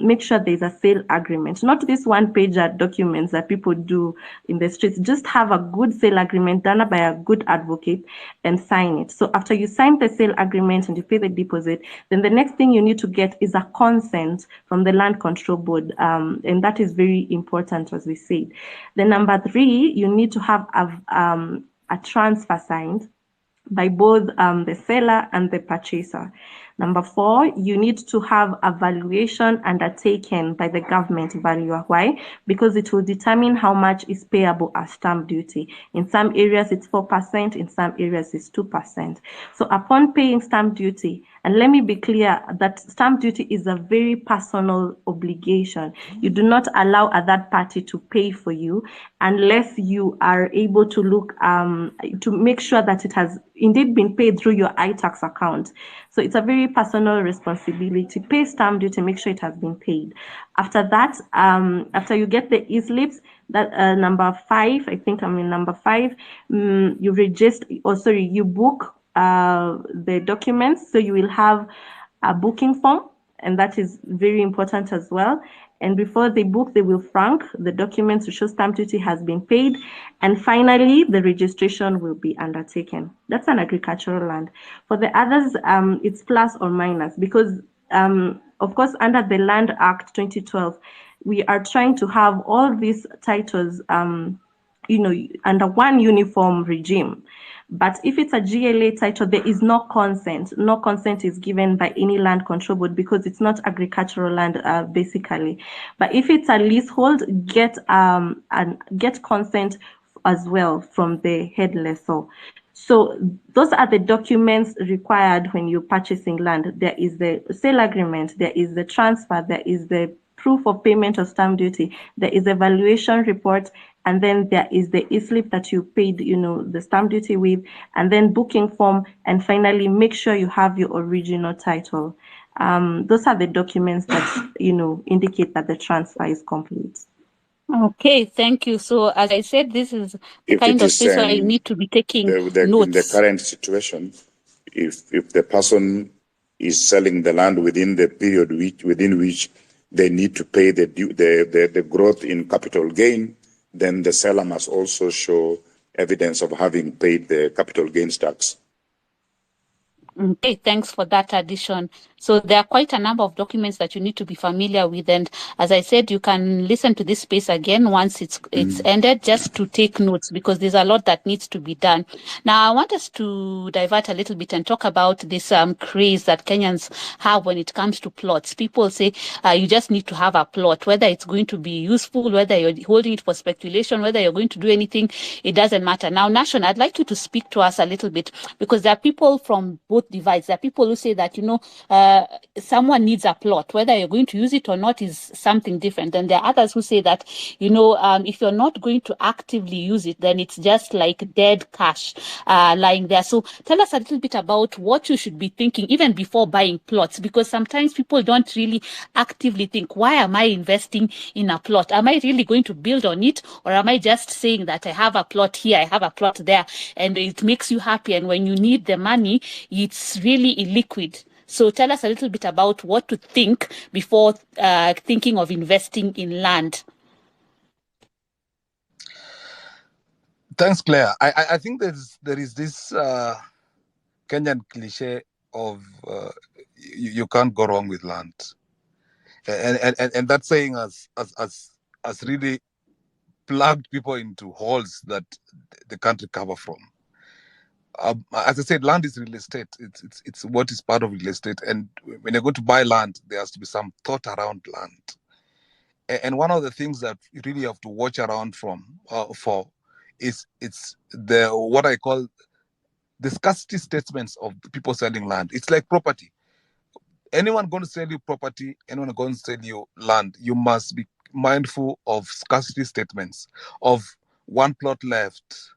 make sure there's a sale agreement, not this one-pager documents that people do in the streets. Just have a good sale agreement done by a good advocate and sign it. So after you sign the sale agreement and you pay the deposit, then the next thing you need to get is a consent from the Land Control Board, and that is very important, as we said. Then number 3, you need to have a transfer signed by both the seller and the purchaser. Number 4, you need to have a valuation undertaken by the government valuer. Why? Because it will determine how much is payable as stamp duty. In some areas it's 4%, in some areas it's 2%. So upon paying stamp duty, and let me be clear that stamp duty is a very personal obligation. You do not allow a third party to pay for you unless you are able to look to make sure that it has indeed been paid through your iTax account. So it's a very personal responsibility. Pay stamp duty, make sure it has been paid. After that, after you get the e-slips, that number 5, I think I'm in number 5, you register, you book the documents. So you will have a booking form, and that is very important as well. And before they book, they will frank the documents to show stamp duty has been paid. And finally, the registration will be undertaken. That's an agricultural land. For the others, it's plus or minus because, of course, under the Land Act 2012, we are trying to have all these titles, under one uniform regime. But if it's a GLA title, there is no consent. No consent is given by any land control board because it's not agricultural land, basically. But if it's a leasehold, get consent as well from the head lessor. So those are the documents required when you're purchasing land. There is the sale agreement, there is the transfer, there is the proof of payment of stamp duty, there is a valuation report, and then there is the e-slip that you paid, the stamp duty with, and then booking form, and finally make sure you have your original title. Those are the documents that indicate that the transfer is complete. Okay, thank you. So as I said, this is If kind it of is, space where I need to be taking notes. In the current situation, if the person is selling the land within the period within which they need to pay the growth in capital gain, then the seller must also show evidence of having paid the capital gains tax. Okay, thanks for that addition. So there are quite a number of documents that you need to be familiar with. And as I said, you can listen to this space again once it's ended, just to take notes, because there's a lot that needs to be done. Now, I want us to divert a little bit and talk about this craze that Kenyans have when it comes to plots. People say you just need to have a plot, whether it's going to be useful, whether you're holding it for speculation, whether you're going to do anything, it doesn't matter. Now, Nashon, I'd like you to speak to us a little bit, because there are people from both divides. There are people who say that, someone needs a plot, whether you're going to use it or not is something different. And there are others who say that, if you're not going to actively use it, then it's just like dead cash lying there. So tell us a little bit about what you should be thinking even before buying plots, because sometimes people don't really actively think, why am I investing in a plot? Am I really going to build on it? Or am I just saying that I have a plot here, I have a plot there, and it makes you happy, and when you need the money, it's really illiquid? So tell us a little bit about what to think before thinking of investing in land. Thanks, Claire. I think there is this Kenyan cliche of you can't go wrong with land, and that saying has really plugged people into holes that they can't recover from. As I said, land is real estate. It's what is part of real estate, and when you're going to buy land, there has to be some thought around land. And one of the things that you really have to watch around for is it's the what I call the scarcity statements of the people selling land. It's like property. Anyone going to sell you property, anyone going to sell you land, you must be mindful of scarcity statements, of one plot left,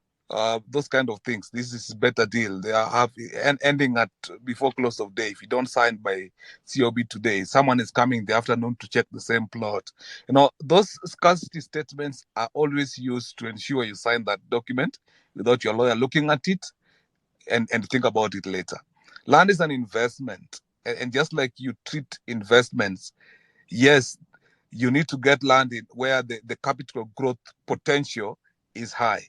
those kind of things. This is better deal. They are ending at before close of day. If you don't sign by COB today, someone is coming the afternoon to check the same plot. You know, those scarcity statements are always used to ensure you sign that document without your lawyer looking at it and think about it later. Land is an investment. And just like you treat investments, yes, you need to get land in where the capital growth potential is high.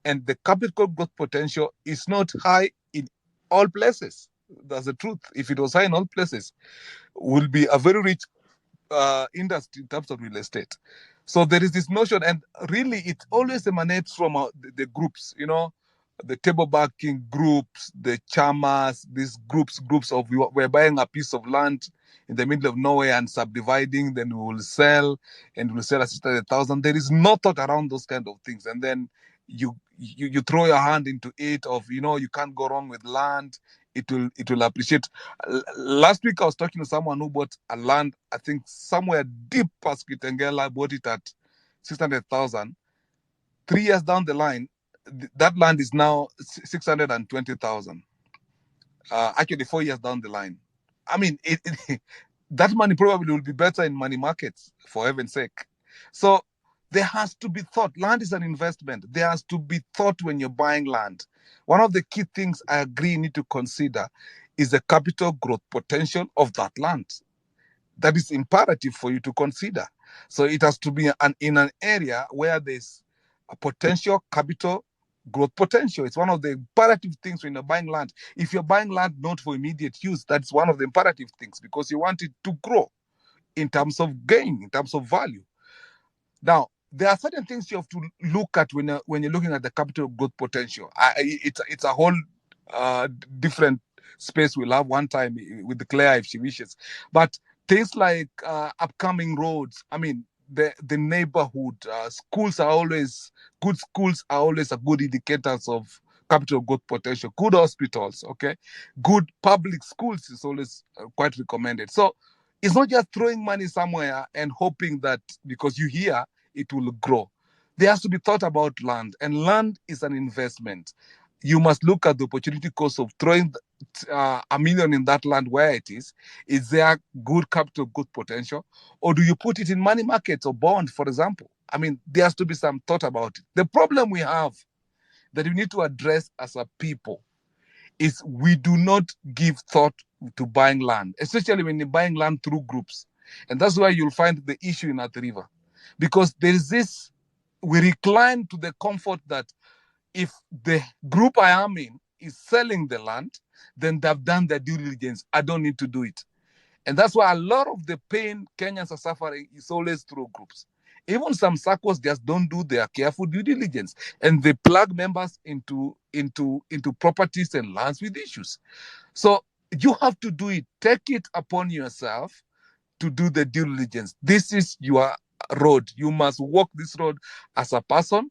And the capital growth potential is not high in all places. That's the truth. If it was high in all places, will be a very rich industry in terms of real estate. So there is this notion, and really it always emanates from the groups, you know, the table banking groups, the chamas, these groups of we're buying a piece of land in the middle of nowhere and subdividing, then we will sell and we'll sell at 600,000. There is no thought around those kind of things. And then you throw your hand into it of, you know, you can't go wrong with land. It will appreciate. Last week I was talking to someone who bought a land, I think somewhere deep past Kitengela, bought it at 600,000. 3 years down the line, that land is now 620,000. Actually, 4 years down the line. I mean, that money probably will be better in money markets, for heaven's sake. So there has to be thought. Land is an investment. There has to be thought when you're buying land. One of the key things I agree you need to consider is the capital growth potential of that land. That is imperative for you to consider. So it has to be in an area where there's a potential capital growth potential. It's one of the imperative things when you're buying land. If you're buying land not for immediate use, that's one of the imperative things because you want it to grow in terms of gain, in terms of value. Now, there are certain things you have to look at when you're looking at the capital growth potential. It's a whole different space we'll have one time with Claire if she wishes. But things like upcoming roads, I mean, the neighborhood, schools are always a good indicators of capital growth potential. Good hospitals, okay? Good public schools is always quite recommended. So it's not just throwing money somewhere and hoping that because you hear it will grow. There has to be thought about land, and land is an investment. You must look at the opportunity cost of throwing $1 million in that land where it is. Is there good capital growth potential? Or do you put it in money markets or bond, for example? I mean, there has to be some thought about it. The problem we have that we need to address as a people is we do not give thought to buying land, especially when you're buying land through groups. And that's why you'll find the issue in Athi River. Because there is this, we recline to the comfort that if the group I am in is selling the land, then they've done their due diligence. I don't need to do it. And that's why a lot of the pain Kenyans are suffering is always through groups. Even some circles just don't do their careful due diligence, and they plug members into properties and lands with issues. So you have to do it. Take it upon yourself to do the due diligence. This is your road. You must walk this road as a person.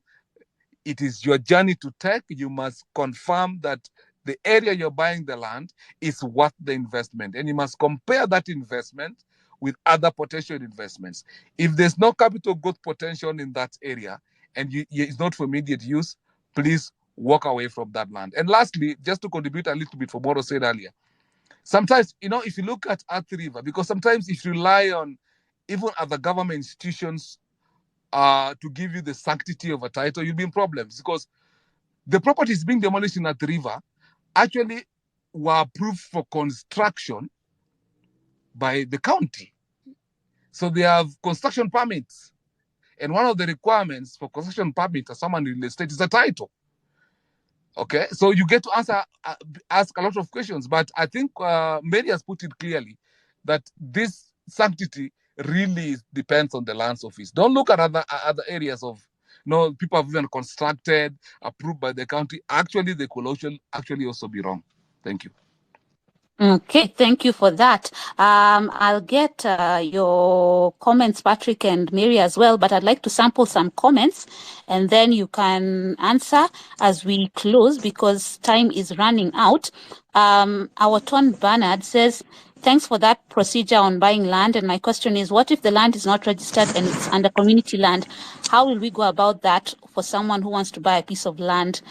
It is your journey to take. You must confirm that the area you're buying the land is worth the investment. And you must compare that investment with other potential investments. If there's no capital growth potential in that area and it's not for immediate use, please walk away from that land. And lastly, just to contribute a little bit for what I said earlier, sometimes, you know, if you look at Athi River, because sometimes if you rely on even other government institutions to give you the sanctity of a title, you'll be in problems because the properties being demolished in Athi River actually were approved for construction by the county. So they have construction permits. And one of the requirements for construction permit as someone in the state is a title. Okay, so you get to ask a lot of questions, but I think Mary has put it clearly that this sanctity really depends on the lands office. Don't look at other areas of people have even constructed, approved by the county. Actually, the could actually also be wrong. Thank you. Okay, thank you for that. I'll get your comments, Patrick and Mary, as well, but I'd like to sample some comments and then you can answer as we close because time is running out. Our Ton Bernard says, thanks for that procedure on buying land. And my question is, what if the land is not registered and it's under community land? How will we go about that for someone who wants to buy a piece of land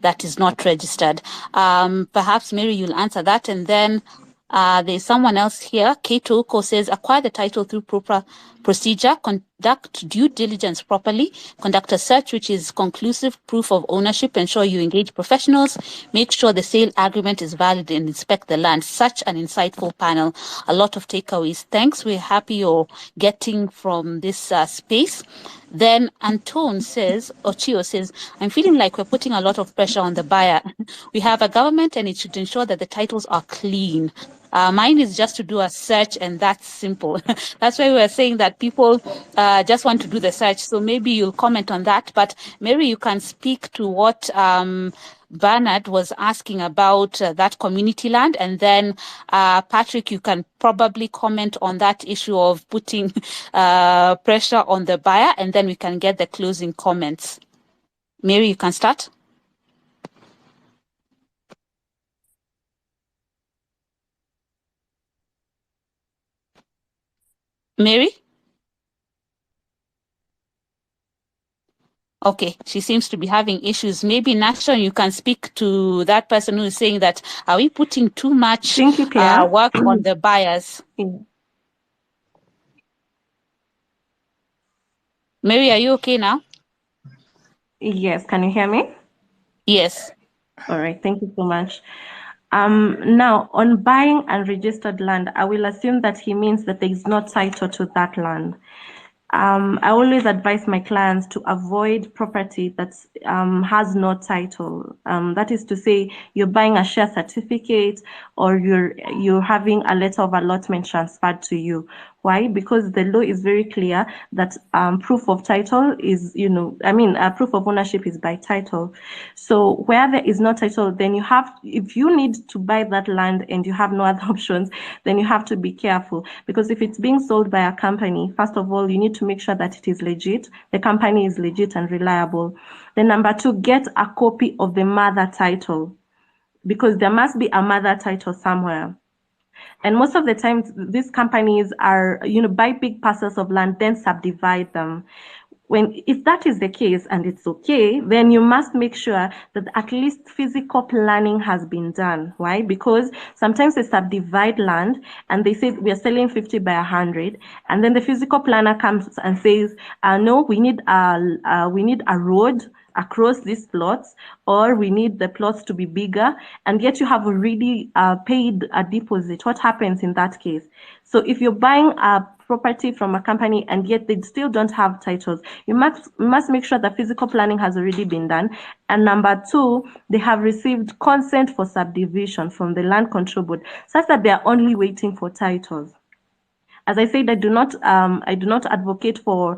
that is not registered? Perhaps Mary, you'll answer that. And then there's someone else here. Kato Oko says, acquire the title through proper procedure, conduct due diligence properly, conduct a search which is conclusive proof of ownership, ensure you engage professionals, make sure the sale agreement is valid and inspect the land. Such an insightful panel. A lot of takeaways. Thanks. We're happy you're getting from this space. Then Antone says, Ochio says, I'm feeling like we're putting a lot of pressure on the buyer. We have a government and it should ensure that the titles are clean. Mine is just to do a search and that's simple. That's why we're saying that people just want to do the search. So maybe you'll comment on that. But Mary, you can speak to what Bernard was asking about that community land. And then Patrick, you can probably comment on that issue of putting pressure on the buyer, and then we can get the closing comments. Mary, you can start. Mary? Okay, she seems to be having issues. Maybe Nashon, you can speak to that person who is saying that, are we putting too much work on the buyers? Mary, are you okay now? Yes, can you hear me? Yes. All right, thank you so much. Now, on buying unregistered land, I will assume that he means that there is no title to that land. I always advise my clients to avoid property that has no title. That is to say, you're buying a share certificate or you're having a letter of allotment transferred to you. Why? Because the law is very clear that proof of title is, proof of ownership is by title. So where there is no title, then if you need to buy that land and you have no other options, then you have to be careful. Because if it's being sold by a company, first of all, you need to make sure that it is legit. The company is legit and reliable. Then number two, get a copy of the mother title, because there must be a mother title somewhere. And most of the time, these companies are, buy big parcels of land, then subdivide them. If that is the case and it's okay, then you must make sure that at least physical planning has been done. Why? Because sometimes they subdivide land and they say we are selling 50 by 100, and then the physical planner comes and says, no, we need a road across these plots, or we need the plots to be bigger, and yet you have already paid a deposit. What happens in that case? So if you're buying a property from a company and yet they still don't have titles, you must make sure that physical planning has already been done. And number two, they have received consent for subdivision from the Land Control Board, such that they are only waiting for titles. As I said, I do not advocate for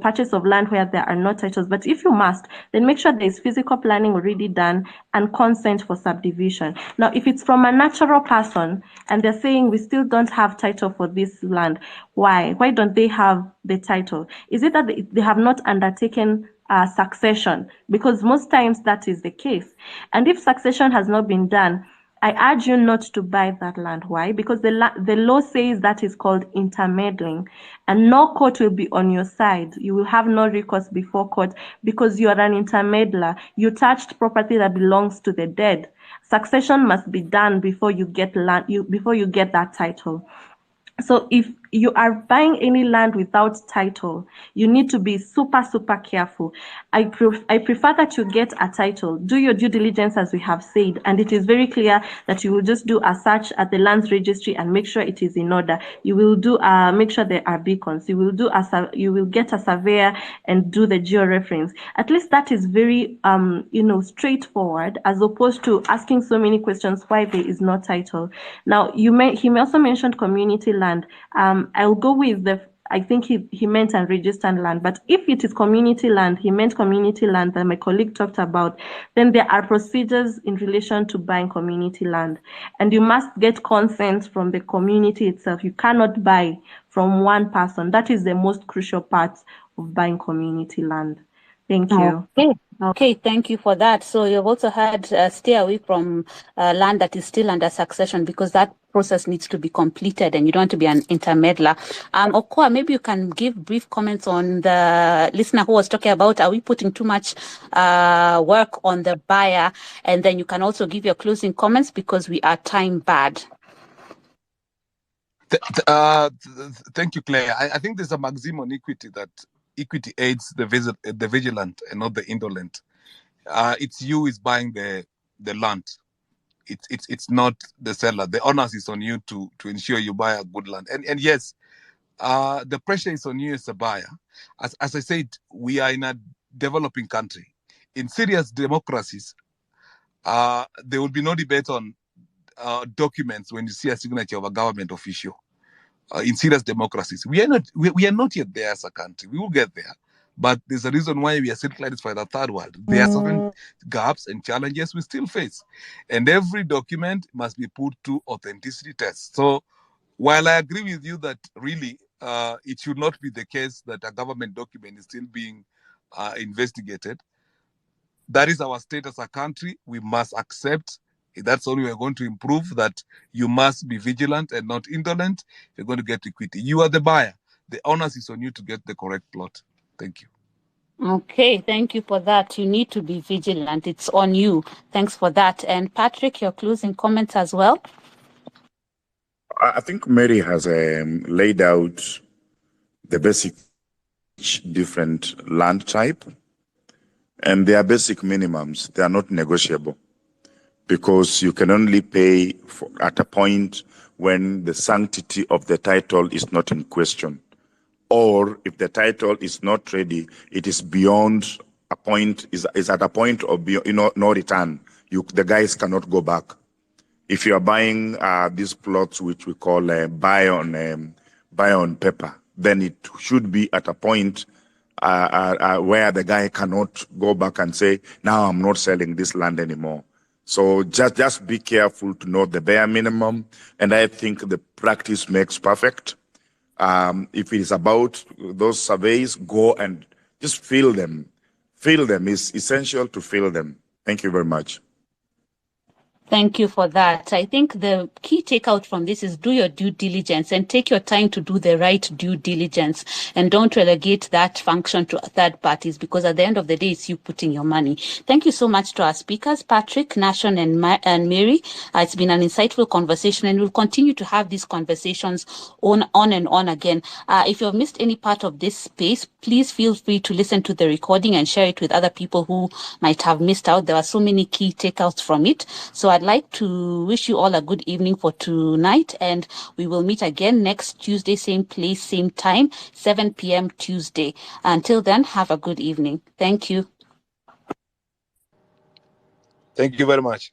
purchase of land where there are no titles. But if you must, then make sure there is physical planning already done and consent for subdivision. Now, if it's from a natural person and they're saying we still don't have title for this land, why? Why don't they have the title? Is it that they have not undertaken succession? Because most times that is the case. And if succession has not been done, I urge you not to buy that land. Why? Because the law says that is called intermeddling, and no court will be on your side. You will have no recourse before court because you are an intermeddler. You touched property that belongs to the dead. Succession must be done before you get land. Before you get that title. So if you are buying any land without title, you need to be super, super careful. I prefer that you get a title, do your due diligence as we have said, and it is very clear that you will just do a search at the lands registry and make sure it is in order. You will do make sure there are beacons. You will get a surveyor and do the geo-reference. At least that is very straightforward, as opposed to asking so many questions why there is no title. Now he also mentioned community land. I'll go with I think he meant unregistered land, but if it is community land, he meant community land that my colleague talked about, then there are procedures in relation to buying community land. And you must get consent from the community itself. You cannot buy from one person. That is the most crucial part of buying community land. Thank you. Okay, thank you for that. So you've also had stay away from land that is still under succession, because that process needs to be completed and you don't want to be an intermeddler. Okoa, maybe you can give brief comments on the listener who was talking about, are we putting too much work on the buyer? And then you can also give your closing comments, because we are time bad. Thank you, Claire. I think there's a maxim on equity that equity aids the vigilant and not the indolent. It's you is buying the land. It's not the seller. The onus is on you to ensure you buy a good land. And yes, the pressure is on you as a buyer. As I said, we are in a developing country. In serious democracies, there will be no debate on documents when you see a signature of a government official. In serious democracies, we are not yet there as a country. We will get there, but there's a reason why we are still classified as third world. There are certain gaps and challenges we still face, and every document must be put to authenticity tests. So, while I agree with you that really it should not be the case that a government document is still being investigated, that is our state as a country. We must accept. That's only we're going to improve, that you must be vigilant and not indolent. You're going to get equity. You are the buyer. The onus is on you to get the correct plot. Thank you. Okay, thank you for that. You need to be vigilant. It's on you. Thanks for that. And Patrick, your closing comments as well. I think Mary has laid out the basic different land type, and they are basic minimums. They are not negotiable, because you can only pay at a point when the sanctity of the title is not in question, or if the title is not ready, it is beyond a point, is at a point of no return. The guys cannot go back. If you are buying these plots, which we call buy on paper, then it should be at a point where the guy cannot go back and say, now I'm not selling this land anymore. So just be careful to know the bare minimum, and I think the practice makes perfect. If it is about those surveys, go and just fill them. Fill them. It's essential to fill them. Thank you very much. Thank you for that. I think the key takeout from this is do your due diligence and take your time to do the right due diligence, and don't relegate that function to third parties, because at the end of the day, it's you putting your money. Thank you so much to our speakers, Patrick, Nashon, and Mary. It's been an insightful conversation, and we'll continue to have these conversations on and on again. If you've missed any part of this space, please feel free to listen to the recording and share it with other people who might have missed out. There are so many key takeouts from it. So I'd like to wish you all a good evening for tonight, and we will meet again next Tuesday, same place, same time, 7 p.m. Tuesday. Until then, have a good evening. Thank you. Thank you very much.